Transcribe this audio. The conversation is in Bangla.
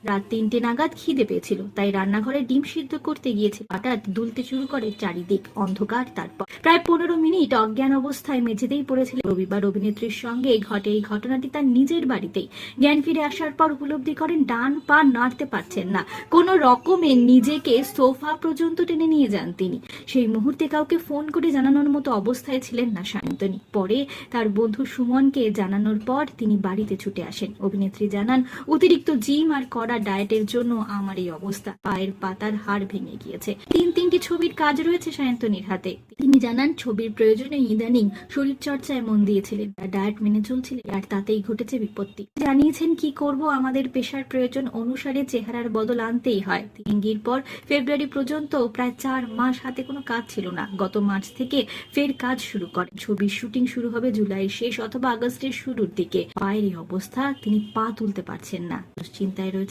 রাত ৩টে নাগাদ খিদে পেয়েছিল, তাই রান্নাঘরে ডিম সিদ্ধ করতে গিয়েছিল। হঠাৎ দুলতে শুরু করে চারিদিক অন্ধকার। তারপর প্রায় ১৫ মিনিট অজ্ঞান অবস্থায় মেঝেতেই পড়েছিল। রবিবার অভিনেত্রীর সঙ্গে ঘটে এই ঘটনাটি তার নিজের বাড়িতেই। জ্ঞান ফিরে আসার পর উপলব্ধি করেন ডান পা নাড়তে পারছেন না। কোনো রকমে নিজেকে সোফা পর্যন্ত টেনে নিয়ে যান তিনি। সেই মুহূর্তে কাউকে ফোন করে জানানোর মতো অবস্থায় ছিলেন না সায়ন্তনী। পরে তার বন্ধু সুমনকে জানানোর পর তিনি বাড়িতে ছুটে আসেন। অভিনেত্রী জানান, অতিরিক্ত জিম আর কড়া ডায়েটের জন্য আমার এই অবস্থা। পায়ের পাতার হাড় ভেঙে গিয়েছে। তিনটি ছবির কাজ রয়েছে সায়ন্তনীর হাতে। তিনি জানান, ছবির প্রয়োজনে ইদানিং শরীর চর্চায় মন দিয়েছিলেন, ডায়েট মেনে চলছিলেন, আর তাতেই ঘটেছে বিপত্তি। জানিয়েছেন, কি করব, আমাদের পেশার প্রয়োজন অনুসারে চেহারার বদল আনতেই হয়। তিঙ্গির পর ফেব্রুয়ারি পর্যন্ত প্রায় ৪ মাস হাতে কোনো কাজ ছিল না। গত মার্চ থেকে ফের কাজ শুরু করেন। ছবির শুটিং শুরু হবে জুলাইয়ের শেষ অথবা আগস্টের শুরুর দিকে। পায়ের এই অবস্থা, তিনি পা তুলতে পারছেন না। দুশ্চিন্তায় রয়েছে।